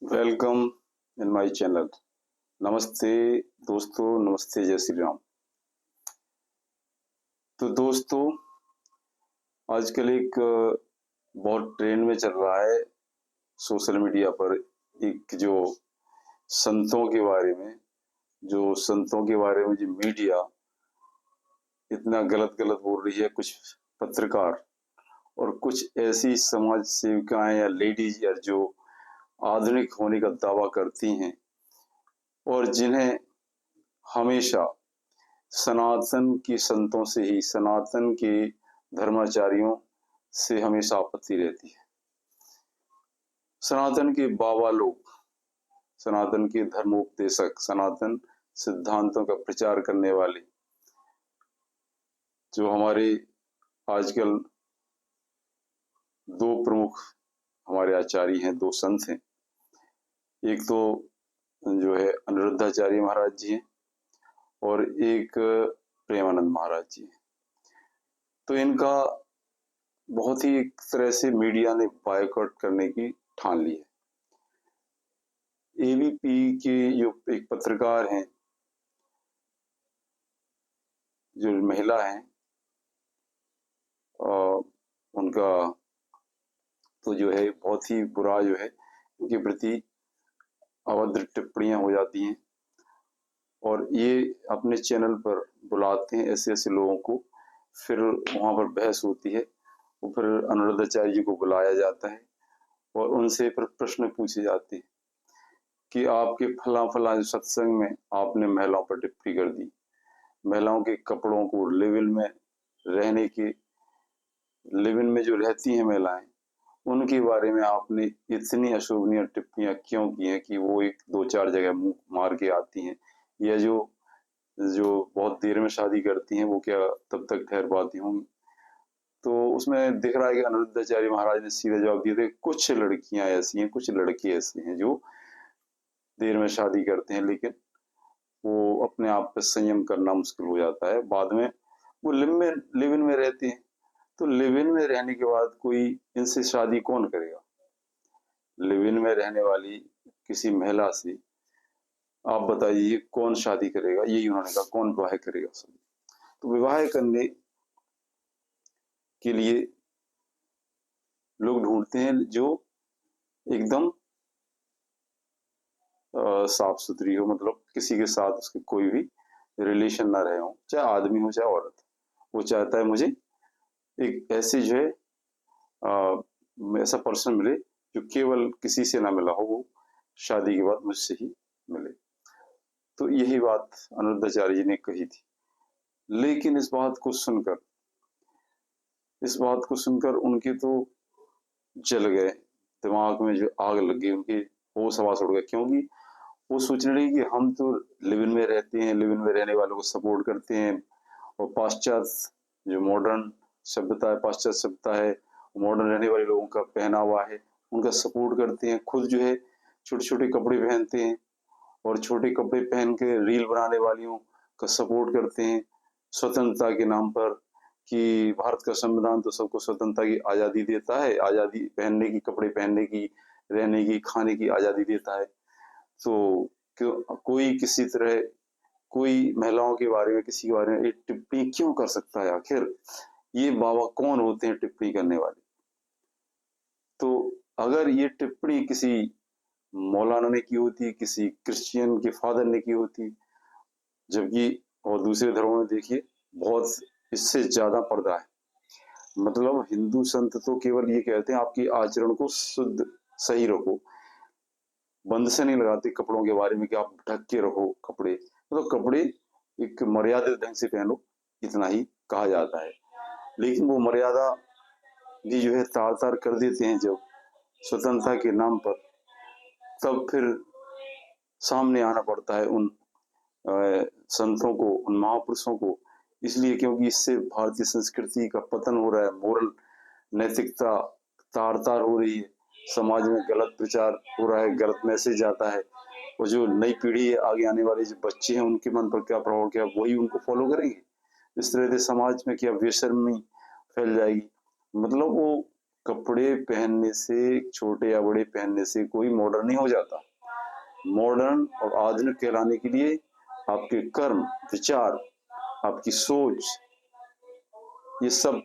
Welcome in my channel. नमस्ते दोस्तों, नमस्ते, जय श्री राम। तो दोस्तों, आजकल एक बहुत ट्रेंड में चल रहा है सोशल मीडिया पर एक संतों के बारे में जो मीडिया इतना गलत गलत बोल रही है। कुछ पत्रकार और कुछ ऐसी समाज सेविकाएं या लेडीज या जो आधुनिक होने का दावा करती हैं और जिन्हें हमेशा सनातन के संतों से ही, सनातन के धर्माचार्यों से हमेशा आपत्ति रहती है। सनातन के बाबा लोग, सनातन के धर्मोपदेशक, सनातन सिद्धांतों का प्रचार करने वाले जो हमारे आजकल दो प्रमुख हमारे आचार्य हैं, दो संत हैं। एक तो जो है अनिरुद्धाचार्य महाराज जी हैं और एक प्रेमानंद महाराज जी हैं। तो इनका बहुत ही एक तरह से मीडिया ने बायकॉट करने की ठान ली है। एबीपी के जो एक पत्रकार हैं, जो महिला हैं, उनका तो जो है बहुत ही बुरा जो है उनके प्रति अभद्र टिप्पणियां हो जाती हैं और ये अपने चैनल पर बुलाते हैं ऐसे ऐसे लोगों को, फिर वहां पर बहस होती है। वो फिर अनिरुद्धाचार्य जी को बुलाया जाता है और उनसे फिर प्रश्न पूछे जाते हैं कि आपके फला फला सत्संग में आपने महिलाओं पर टिप्पणी कर दी, महिलाओं के कपड़ों को, लिव इन में जो रहती हैं महिलाएं, उनके बारे में आपने इतनी अशोभनीय टिप्पणियां क्यों की हैं कि वो एक दो चार जगह मुंह मार के आती हैं, या जो जो बहुत देर में शादी करती हैं वो क्या तब तक ठहर पाती होंगी। तो उसमें दिख रहा है कि अनिरुद्धाचार्य महाराज ने सीधे जवाब दिए थे, कुछ लड़कियां ऐसी हैं, कुछ लड़के ऐसे हैं जो देर में शादी करते हैं, लेकिन वो अपने आप पे संयम करना मुश्किल हो जाता है। बाद में वो लिव इन में रहते हैं, तो लिव इन में रहने के बाद कोई इनसे शादी कौन करेगा? लिव इन में रहने वाली किसी महिला से आप बताइए कौन शादी करेगा? यही उन्होंने कहा, कौन विवाह करेगा? सब तो विवाह करने के लिए लोग ढूंढते हैं जो एकदम साफ सुथरी हो, मतलब किसी के साथ उसके कोई भी रिलेशन ना रहे हो, चाहे आदमी हो चाहे औरत। वो चाहता है मुझे एक ऐसे जो है ऐसा पर्सन मिले जो केवल किसी से ना मिला हो, वो शादी के बाद मुझसे ही मिले। तो यही बात अनिरुद्धाचार्य जी ने कही थी। लेकिन इस बात को सुनकर उनके तो जल गए, दिमाग में जो आग लग गई, उनके होश हवास उड़ गए, क्योंकि वो सोचने लगे कि हम तो लिव इन में रहते हैं, लिव इन में रहने वालों को सपोर्ट करते हैं और पाश्चात्य जो मॉडर्न सभ्यता है, पाश्चात्य सभ्यता है, मॉडर्न रहने वाले लोगों का पहनावा है, उनका सपोर्ट करते हैं। खुद जो है छोटे छोटे कपड़े पहनते हैं और छोटे कपड़े पहन के रील बनाने वालियों का सपोर्ट करते हैं स्वतंत्रता के नाम पर, कि भारत का संविधान तो सबको स्वतंत्रता की आजादी देता है, आजादी पहनने की, कपड़े पहनने की, रहने की, खाने की आजादी देता है। तो क्यों कोई किसी तरह कोई महिलाओं के बारे में, किसी के बारे में एक टिप्पणी क्यों कर सकता है? आखिर ये बाबा कौन होते हैं टिप्पणी करने वाले? तो अगर ये टिप्पणी किसी मौलाना ने की होती, किसी क्रिश्चियन के फादर ने की होती, जबकि और दूसरे धर्मों में देखिए बहुत इससे ज्यादा पर्दा है। मतलब हिंदू संत तो केवल ये कहते हैं आपकी आचरण को शुद्ध सही रखो, बंद से नहीं लगाते कपड़ों के बारे में कि आप ढक के रखो कपड़े, मतलब कपड़े एक मर्यादित ढंग से पहनो, इतना ही कहा जाता है। लेकिन वो मर्यादा भी जो है तार तार कर देते हैं जब स्वतंत्रता के नाम पर, तब फिर सामने आना पड़ता है उन संतों को, उन महापुरुषों को। इसलिए क्योंकि इससे भारतीय संस्कृति का पतन हो रहा है, मोरल नैतिकता तार तार हो रही है, समाज में गलत प्रचार हो रहा है, गलत मैसेज जाता है, और जो नई पीढ़ी है, आगे आने वाले जो बच्चे हैं, उनके मन पर क्या प्रभाव, क्या वही उनको फॉलो करेंगे? इस तरह से समाज में क्या बेशर्मी फैल जाएगी। मतलब वो कपड़े पहनने से, छोटे या बड़े पहनने से कोई मॉडर्न नहीं हो जाता। मॉडर्न और आधुनिक कहलाने के लिए आपके कर्म, विचार, आपकी सोच, ये सब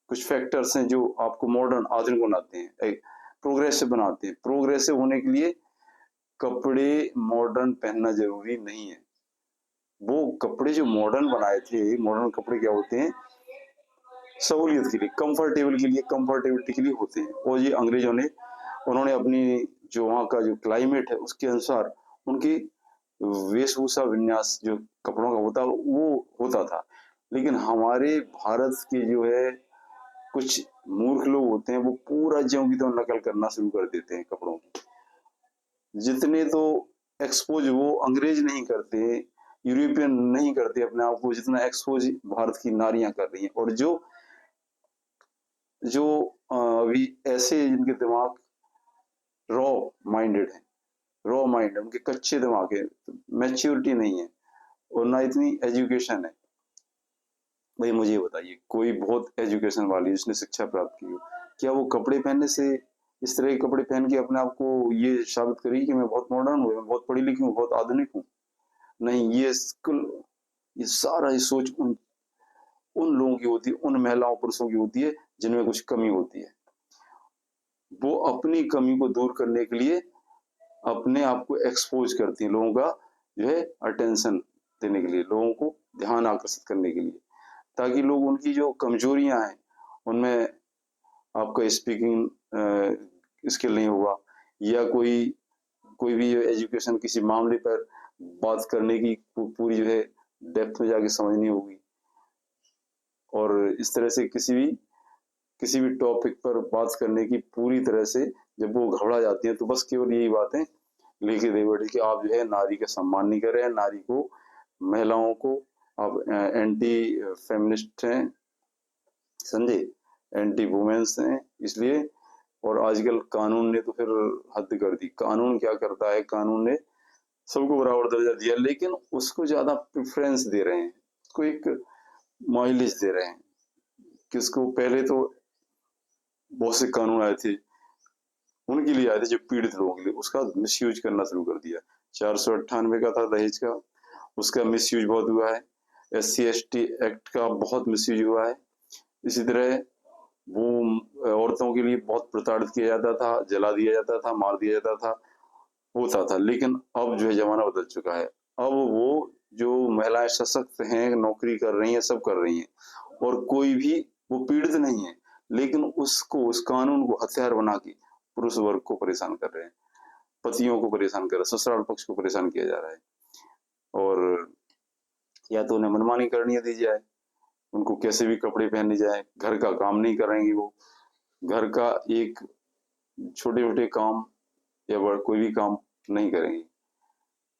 कुछ फैक्टर्स हैं जो आपको मॉडर्न, आधुनिक बनाते हैं, प्रोग्रेसिव बनाते हैं। प्रोग्रेसिव होने के लिए कपड़े मॉडर्न पहनना जरूरी नहीं है। वो कपड़े जो मॉडर्न बनाए थे, मॉडर्न कपड़े क्या होते हैं, सहूलियत के लिए, कंफर्टेबल के लिए, कंफर्टेबिलिटी के लिए होते हैं। और ये अंग्रेजों ने, उन्होंने अपनी जो वहाँ का जो क्लाइमेट है उसके अनुसार उनकी वेशभूषा विन्यास जो कपड़ों का होता वो होता था। लेकिन हमारे भारत के जो है कुछ मूर्ख लोग होते हैं, वो पूरा ज्यों की त्यों नकल करना शुरू कर देते हैं कपड़ों की। जितने तो एक्सपोज वो अंग्रेज नहीं करते, यूरोपियन नहीं करते अपने आप को, जितना एक्सपोज भारत की नारियां कर रही हैं। और जो जो अभी ऐसे जिनके दिमाग रॉ माइंडेड है, रॉ माइंड, उनके कच्चे दिमाग है, मैच्योरिटी नहीं है और ना इतनी एजुकेशन है। भाई मुझे बताइए, कोई बहुत एजुकेशन वाली जिसने शिक्षा प्राप्त की हो, क्या वो कपड़े पहनने से, इस तरह के कपड़े पहन के अपने आप को ये साबित करेगी कि मैं बहुत मॉडर्न हूँ, मैं बहुत पढ़ी लिखी हूँ, बहुत आधुनिक हूँ? नहीं, ये स्किल, ये सारा ये सोच उन लोगों की होती है, उन महिलाओं पुरुषों की होती है जिनमें कुछ कमी होती है। वो अपनी कमी को दूर करने के लिए अपने आप को एक्सपोज करती है, लोगों का जो है अटेंशन देने के लिए, लोगों को ध्यान आकर्षित करने के लिए, ताकि लोग उनकी जो कमजोरियां हैं उनमें, आपका स्पीकिंग स्किल नहीं हुआ, या कोई भी एजुकेशन किसी मामले पर बात करने की पूरी जो है डेप्थ में जाके समझनी होगी। और इस तरह से किसी भी टॉपिक पर बात करने की पूरी तरह से जब वो घबरा जाती है, तो बस केवल यही बातें लेके दे बैठे कि आप जो है नारी का सम्मान नहीं कर रहे हैं, नारी को, महिलाओं को आप एंटी फेमिनिस्ट हैं, समझे, एंटी वुमेन्स हैं इसलिए। और आजकल कानून ने तो फिर हद कर दी। कानून क्या करता है, कानून ने सबको बराबर दर्जा दिया, लेकिन उसको ज्यादा प्रेफरेंस दे रहे हैं, उसको एक माइलेज दे रहे हैं। किसको, पहले तो बहुत से कानून आए थे, उनके लिए आए थे जो पीड़ित लोगों के लिए, उसका मिसयूज करना शुरू कर दिया। 498 का था दहेज का, उसका मिसयूज बहुत हुआ है। SC/ST एक्ट का बहुत मिसयूज हुआ है। इसी तरह वो औरतों के लिए बहुत प्रताड़ित किया जाता था, जला दिया जाता था, मार दिया जाता था, होता था। लेकिन अब जो है जमाना बदल चुका है। अब वो जो महिलाएं सशक्त हैं, नौकरी कर रही हैं, सब कर रही हैं, और कोई भी वो पीड़ित नहीं है, लेकिन उसको, उस कानून को हथियार बना के पुरुष वर्ग को परेशान कर रहे हैं, पतियों को परेशान कर रहे हैं, ससुराल पक्ष को परेशान किया जा रहा है। और या तो उन्हें मनमानी करनी दी जाए, उनको कैसे भी कपड़े पहनने जाए, घर का काम नहीं करेंगी वो, घर का एक छोटे छोटे काम या बड़ा कोई भी काम नहीं करेंगी।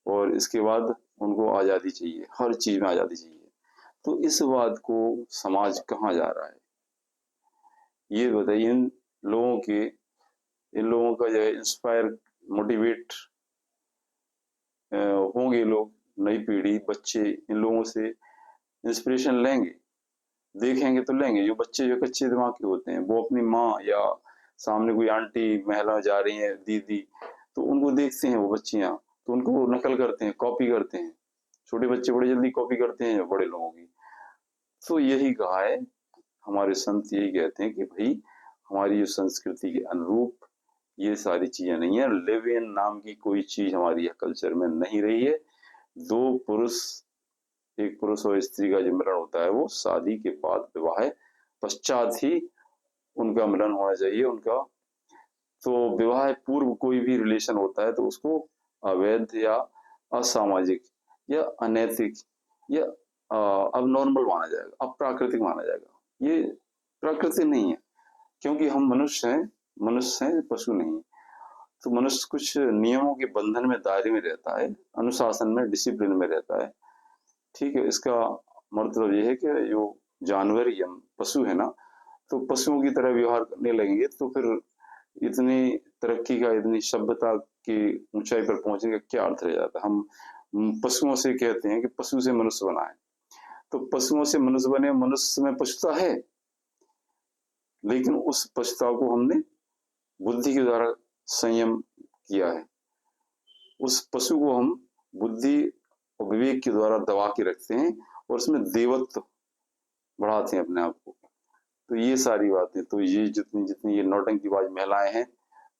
और इसके बाद उनको आज़ादी चाहिए, हर चीज में आज़ादी चाहिए। तो इस बात को समाज कहाँ जा रहा है, ये बताइए। इन लोगों का जो है इंस्पायर, मोटिवेट होंगे लोग, नई पीढ़ी, बच्चे इन लोगों से इंस्पिरेशन लेंगे, देखेंगे तो लेंगे। जो बच्चे जो कच्चे दिमाग के होते हैं, वो अपनी माँ या सामने कोई आंटी महिला जा रही है, दीदी, तो उनको देखते हैं वो बच्चियां, तो उनको नकल करते हैं, कॉपी करते हैं। छोटे बच्चे बड़े जल्दी कॉपी करते हैं बड़े लोगों की। तो यही कहा है, हमारे संत यही कहते हैं कि भाई हमारी जो संस्कृति के अनुरूप ये सारी चीजें नहीं है। लिव इन नाम की कोई चीज हमारी कल्चर में नहीं रही है। दो पुरुष, एक पुरुष और स्त्री का जो मिलन होता है वो शादी के बाद, विवाह पश्चात ही उनका मिलन होना चाहिए उनका। तो विवाह पूर्व कोई भी रिलेशन होता है तो उसको अवैध या असामाजिक या अनैतिक या अब नॉर्मल माना जाएगा, अप्राकृतिक माना जाएगा। ये प्रकृति नहीं है, क्योंकि हम मनुष्य हैं, पशु नहीं। तो मनुष्य कुछ नियमों के बंधन में, दायरे में रहता है, अनुशासन में, डिसिप्लिन में रहता है। ठीक है, इसका मतलब ये है कि जो जानवर या पशु है ना, तो पशुओं की तरह व्यवहार करने लगेंगे तो फिर इतनी तरक्की का, इतनी सभ्यता की ऊंचाई पर पहुंचने का क्या अर्थ रह जाता है। हम पशुओं से कहते हैं कि पशु से मनुष्य बना है, तो पशुओं से मनुष्य बने, मनुष्य में पशुता है? लेकिन उस पशुता को हमने बुद्धि के द्वारा संयम किया है। उस पशु को हम बुद्धि और विवेक के द्वारा दबा के रखते हैं और उसमें देवत्व बढ़ाते हैं अपने आप को। तो ये सारी बातें, तो ये जितनी जितनी ये नौटंकीबाज महिलाएं हैं,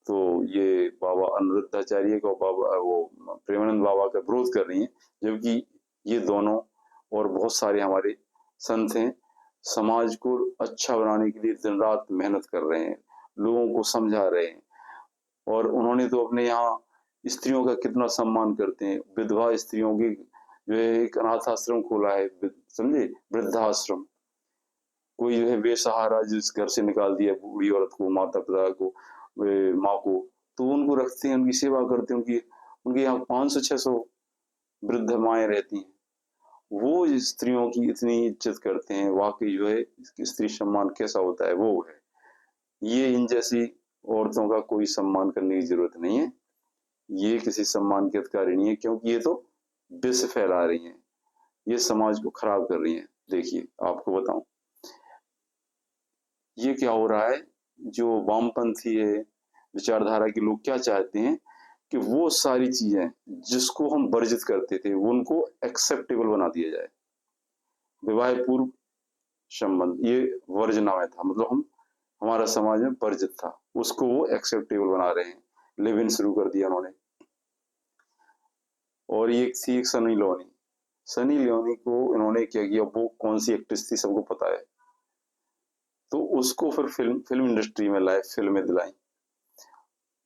तो ये बाबा अनिरुद्धाचार्य का, बाबा वो प्रेमानंद बाबा का विरोध कर रही हैं, जबकि ये दोनों और बहुत सारे हमारे संत हैं, समाज को अच्छा बनाने के लिए दिन रात मेहनत कर रहे हैं, लोगों को समझा रहे हैं। और उन्होंने तो अपने यहाँ स्त्रियों का कितना सम्मान करते हैं, विधवा स्त्रियों की जो है एक अनाथ आश्रम खोला है, समझे, वृद्धाश्रम। कोई जो है बेसहारा जिस घर से निकाल दिया बूढ़ी औरत को, माता पिता को, माँ को, तो उनको रखते हैं, उनकी सेवा करते हैं। उनके यहाँ 500-600 वृद्ध माएँ रहती हैं, वो स्त्रियों की इतनी इज्जत करते हैं। वाकई जो है स्त्री सम्मान कैसा होता है वो है। ये इन जैसी औरतों का कोई सम्मान करने की जरूरत नहीं है। ये किसी सम्मान के अधिकारी नहीं है, क्योंकि ये तो विष फैला रही हैं, ये समाज को खराब कर रही हैं। देखिए आपको बताऊं, ये क्या हो रहा है, जो वामपंथी है विचारधारा के लोग क्या चाहते हैं कि वो सारी चीजें जिसको हम वर्जित करते थे वो उनको एक्सेप्टेबल बना दिया जाए। विवाह पूर्व संबंध ये वर्जना में था, मतलब हमारा समाज में वर्जित था, उसको वो एक्सेप्टेबल बना रहे हैं, लिव इन शुरू कर दिया उन्होंने। और ये थी एक सनी लियोनी। सनी लियोनी को इन्होंने क्या किया, वो कौन सी एक्ट्रेस थी सबको पता है, तो उसको फिर फिल्म इंडस्ट्री में लाए, फिल्में दिलाई,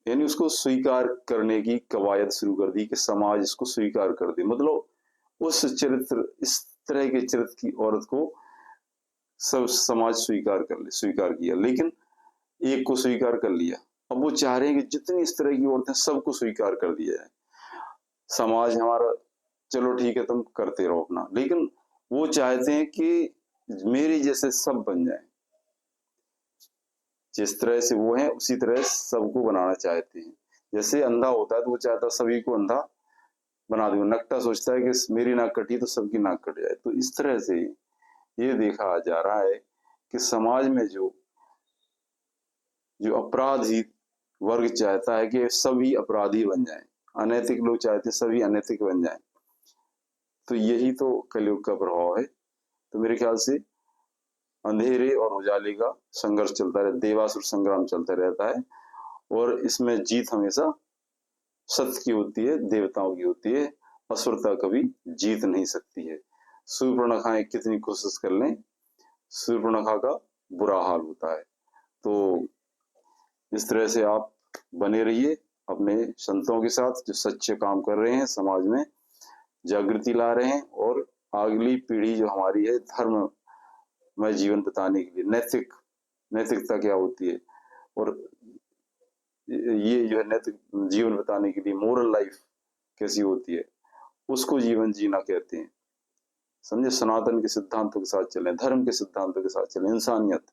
यानी उसको स्वीकार करने की कवायद शुरू कर दी कि समाज इसको स्वीकार कर दे। मतलब उस चरित्र, इस तरह के चरित्र की औरत को सब समाज स्वीकार किया, लेकिन एक को स्वीकार कर लिया। अब वो चाह रहे हैं कि जितनी इस तरह की औरतें सबको स्वीकार कर दिया जाए। समाज हमारा, चलो ठीक है तुम करते रहो अपना, लेकिन वो चाहते हैं कि मेरे जैसे सब बन जाएं, जिस तरह से वो हैं उसी तरह सबको बनाना चाहते हैं। जैसे अंधा होता है तो वो चाहता है सभी को अंधा बना दूं, नकटा सोचता है कि मेरी नाक कटी तो सबकी नाक कट जाए। तो इस तरह से ये देखा जा रहा है कि समाज में जो अपराधी वर्ग चाहता है कि सभी अपराधी बन जाएं, अनैतिक लोग चाहते हैं सभी अनैतिक बन जाएं। तो यही तो कलयुग का प्रभाव है। तो मेरे ख्याल से अंधेरे और उजाले का संघर्ष चलता रहता, देवासुर संग्राम चलता रहता है, और इसमें जीत हमेशा सत्य की होती है, देवताओं की होती है। असुरता कभी जीत नहीं सकती है। सूर्पणखाएं कितनी कोशिश कर लें, सूर्पणखा का बुरा हाल होता है। तो इस तरह से आप बने रहिए अपने संतों के साथ जो सच्चे काम कर रहे हैं, समाज में जागृति ला रहे हैं, और अगली पीढ़ी जो हमारी है धर्म में जीवन बिताने के लिए, नैतिकता क्या होती है, और ये जो है नैतिक जीवन बिताने के लिए मोरल लाइफ कैसी होती है, उसको जीवन जीना कहते हैं। समझे, सनातन के सिद्धांतों के साथ चलें, धर्म के सिद्धांतों के साथ चलें, इंसानियत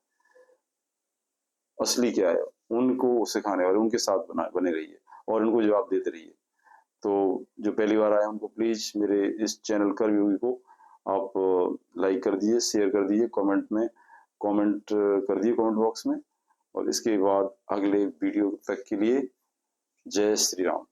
असली क्या है उनको सिखाने वाले उनके साथ बने रहिए और उनको जवाब देते रहिए। तो जो पहली बार आए उनको प्लीज मेरे इस चैनल कर्मयोगी को आप लाइक कर दीजिए, शेयर कर दीजिए, कमेंट कर दिए कमेंट बॉक्स में। और इसके बाद अगले वीडियो तक के लिए जय श्री राम।